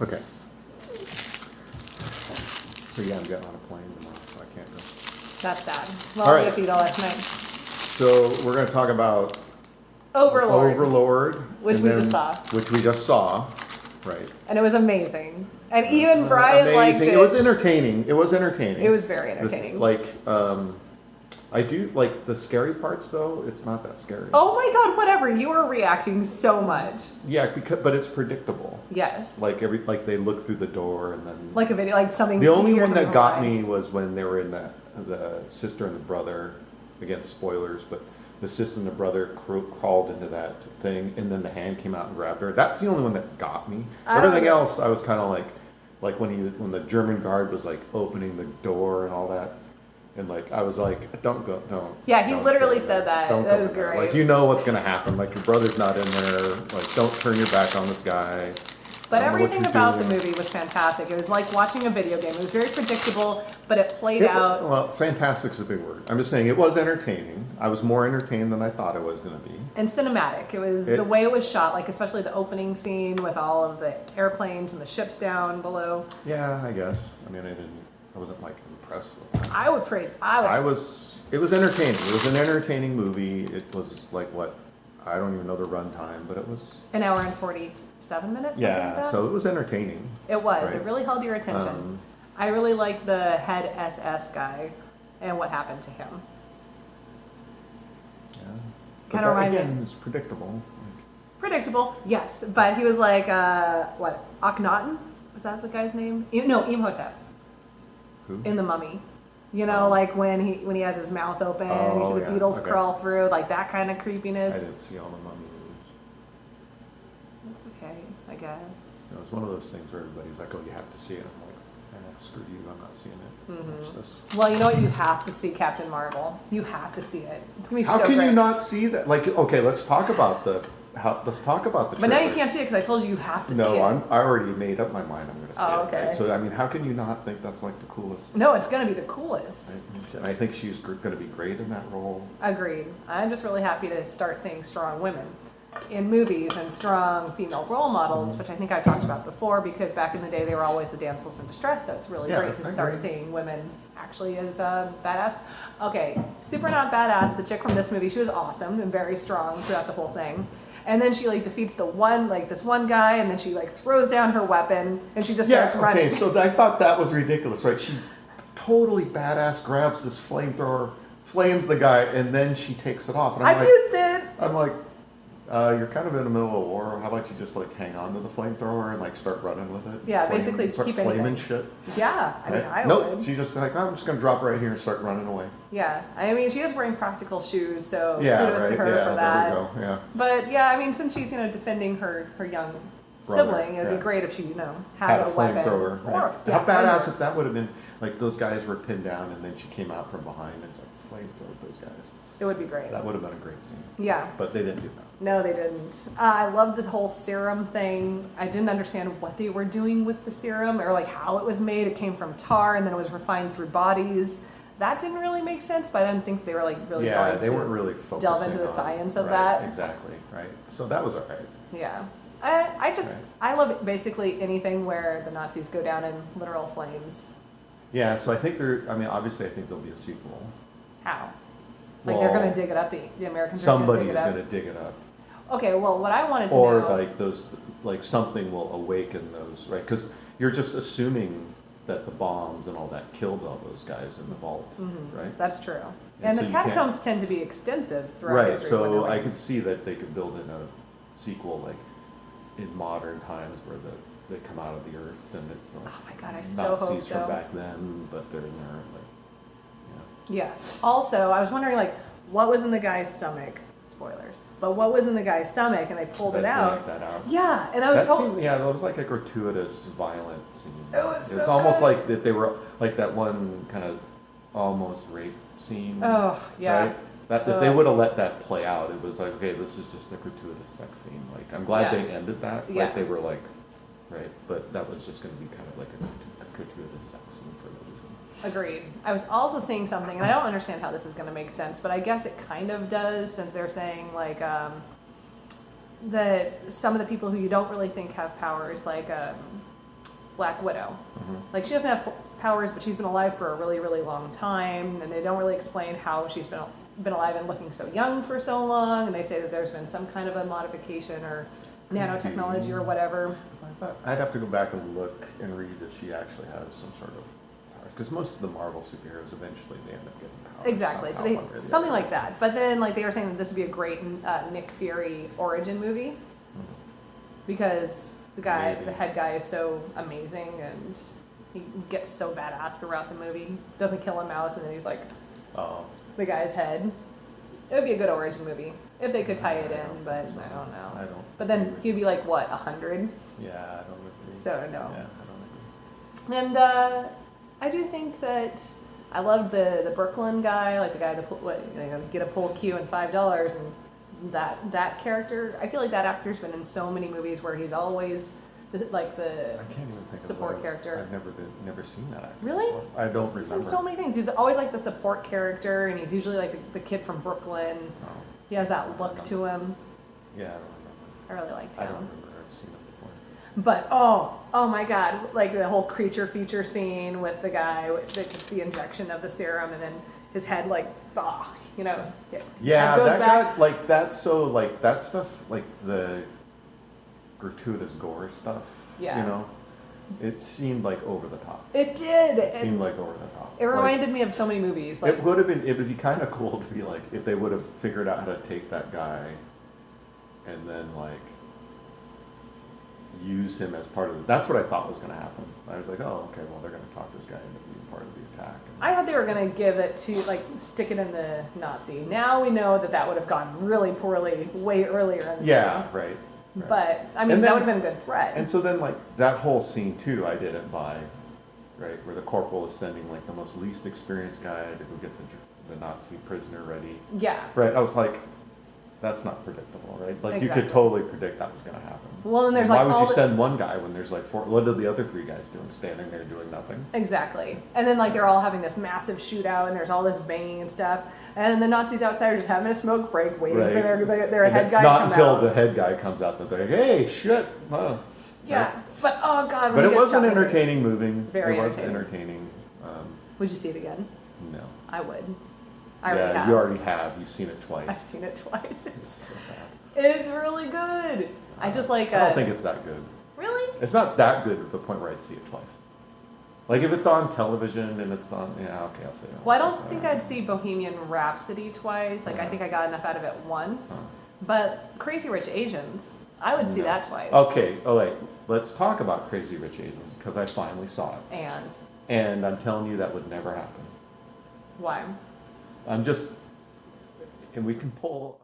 Okay. So yeah, I'm getting on a plane tomorrow, so I can't go. That's sad. Well, All we right. have to eat all last night. So we're going to talk about Overlord. Which and we then- just saw. Which we just saw, right? And it was amazing. And even Brian liked it. It was entertaining. It was entertaining. It was very entertaining. I do like the scary parts though. It's not that scary. Oh my god, whatever. You were reacting so much. Yeah, but it's predictable. Yes. Like they look through the door and then. Like a video, like something. The only you hear one that something got fly. me was when they were in the sister and the brother. Again, spoilers, but the sister and the brother crawled into that thing, and then the hand came out and grabbed her. That's the only one that got me. Everything else, I was kind of like when the German guard was like opening the door and all that. And like I was like, don't go, don't. Yeah, he don't literally go said there. that. Don't That go was there. great. Like you know what's gonna happen. Like your brother's not in there. Like don't turn your back on this guy. But I don't know what everything you're about doing. the movie was fantastic. It was like watching a video game. It was very predictable, but it played out. Well, fantastic's a big word. I'm just saying it was entertaining. I was more entertained than I thought it was going to be. And cinematic. It was the way it was shot, like especially the opening scene with all of the airplanes and the ships down below. Yeah, I guess. I mean, I wasn't like impressed with that. It was entertaining. It was an entertaining movie. It was like what? I don't even know the runtime, but it was an hour and 47 minutes. Yeah, like that. so it was entertaining. It was. Right? It really held your attention. I really liked the head SS guy and what happened to him. Yeah. Kind of reminded again, it's predictable. Predictable, yes. But he was like, what? Akhenaten? Was that the guy's name? No, Imhotep. Who? In The Mummy. You know, like when he has his mouth open and you see the beetles crawl through, like that kind of creepiness. I didn't see all the Mummy movies. That's okay, I guess. It's one of those things where everybody's like, "Oh, you have to see it." I'm like, "Screw you! I'm not seeing it." Watch this. Well, you know what? You have to see Captain Marvel. You have to see it. It's gonna be How so can great. you not see that? Like, okay, let's talk about the. Let's talk about the. But now you trailers. can't see it because I told you have to see it. No, I already made up my mind. I'm going to see Oh, it. okay. Right? So I mean, how can you not think that's like the coolest? No, it's gonna be the coolest. Right? And I think she's going to be great in that role. Agreed. I'm just really happy to start seeing strong women in movies and strong female role models, which I think I've talked about before because back in the day they were always the damsels in distress, so it's really great to I start agree. seeing women actually as badass. Okay, super not badass, the chick from this movie, she was awesome and very strong throughout the whole thing. And then she like defeats this one guy, and then she like throws down her weapon and she just starts running. Okay, so I thought that was ridiculous, right? She totally badass grabs this flamethrower, flames the guy, and then she takes it off. And I've used it. I'm like, you're kind of in the middle of a war. How about you just like hang on to the flamethrower and like start running with it? Yeah, basically start keep flaming anything. shit. Yeah, I mean, Right? I Nope, would. she just like, I'm just gonna drop right here and start running away. Yeah, I mean, she is wearing practical shoes, so Yeah, kudos right. to her Yeah, for that. there we go. Yeah. But yeah, I mean, since she's defending her young Brother, sibling, it'd yeah. be great if she Had had a a weapon. flamethrower. Or Right? yeah, How badass flamethrower. if that would have been like those guys were pinned down and then she came out from behind and like flamethrowed those guys. It would be great. That would have been a great scene. Yeah. But they didn't do that. No, they didn't. I love this whole serum thing. I didn't understand what they were doing with the serum or like how it was made. It came from tar and then it was refined through bodies. That didn't really make sense, but I didn't think they were like really Yeah, going they to weren't really focusing delve into the on- science of right, that. Exactly, right. So that was all right. Yeah. I just, Right. I love basically anything where the Nazis go down in literal flames. Yeah, so I think obviously I think there'll be a sequel. How? Like they're Well, going to dig it up, the Americans Somebody are is going going to dig it up. Okay, well, what I wanted to Or know... like those, like something will awaken those, right? Because you're just assuming that the bombs and all that killed all those guys in the vault, right? That's true. And And so the you can't- catacombs tend to be extensive throughout Right, history. so when I they're- could see that they could build in a sequel like in modern times where they come out of the earth and it's like Oh my God, I so hope Nazis so. from back then, but they're in there like, Yes. Also, I was wondering, like, what was in the guy's stomach? Spoilers. But what was in the guy's stomach, and they pulled that it out. yanked that out. Yeah, and I was That told... seemed, yeah, that was like a gratuitous, violent scene. It was It's so almost good. like that they were like that one kind of almost rape scene. Oh, yeah. Right? That if they would have let that play out, it was like, okay, this is just a gratuitous sex scene. Like I'm glad Yeah. they ended that. Yeah. Like they were like, right, but that was just going to be kind of like a gratuitous sex scene for no reason. Agreed. I was also seeing something, and I don't understand how this is going to make sense, but I guess it kind of does, since they're saying, like, that some of the people who you don't really think have powers, like Black Widow. Mhm. Like, she doesn't have powers, but she's been alive for a really, really long time, and they don't really explain how she's been alive and looking so young for so long, and they say that there's been some kind of a modification or nanotechnology or whatever. I thought I'd have to go back and look and read if she actually has some sort of powers, because most of the Marvel superheroes eventually they end up getting powers. Exactly, so somehow, one way or the something other. like that. But then, like, they were saying that this would be a great Nick Fury origin movie, because the Maybe. head guy is so amazing, and he gets so badass throughout the movie. Doesn't kill a mouse, and then he's like Oh, the guy's head. It would be a good origin movie if they could tie it I in, don't but think so. I don't know. I don't. But agree then with he'd you. be like, what, 100? Yeah, I don't agree. So, no. Yeah, I don't agree. And I do think that I love the Brooklyn guy, like the guy that get a pull Q and $5, and that character. I feel like that actor's been in so many movies where he's always like the I can't even think support of character. I've never seen that actor. Really? Before. I don't remember. He's in so many things. He's always like the support character, and he's usually like the kid from Brooklyn. Oh, He has that look to him. yeah, I don't remember. I really liked I him. don't remember. I've seen it before. But oh my God! Like the whole creature feature scene with the guy with the injection of the serum, and then his head like his Yeah, head goes that back. got like that's so like that stuff like the gratuitous gore stuff. Yeah. You know, it seemed like over the top. It did. It seemed like over the top. It Like, reminded me of so many movies. Like it would be kind of cool to be like if they would have figured out how to take that guy and then like use him as part of it. That's what I thought was going to happen. I was like, oh, okay, well, they're going to talk this guy into being part of the attack. I thought they were gonna give it to stick it in the Nazi. Now we know that would have gone really poorly way earlier in the Yeah, movie. right. But I mean, And that then- would have been a good threat. And so then, like, that whole scene, too, I didn't buy, right? Where the corporal is sending, like, the most least experienced guy to go get the Nazi prisoner ready. Yeah. Right? I was like, that's not predictable, right? Like, you Exactly. could totally predict that was going to happen. Well, and there's Why like would all you the- send one guy when there's, like, four? What are the other three guys doing? Standing there doing nothing? Exactly. And then like they're all having this massive shootout, and there's all this banging and stuff, and the Nazis outside are just having a smoke break, waiting for Right. their And head it's guy not to come until out. the head guy comes out that they're like, hey, shit. Oh. Yeah, but oh god. when But he it gets was shot an in the face. entertaining movie. Very It was entertaining. entertaining. Would you see it again? No. I would. I already Yeah, have. you already have. You've seen it twice. I've seen it twice. It's so bad. It's really good. I just like. I don't think it's that good. Really? It's not that good to the point where I'd see it twice. Like if it's on television and it's on, yeah, okay, I'll say it. Well, I don't think I'd see Bohemian Rhapsody twice. Like I think I got enough out of it once. But Crazy Rich Asians, I would see No. that twice. Okay, all right. Let's talk about Crazy Rich Asians because I finally saw it, And and I'm telling you that would never happen. why? I'm just, and we can pull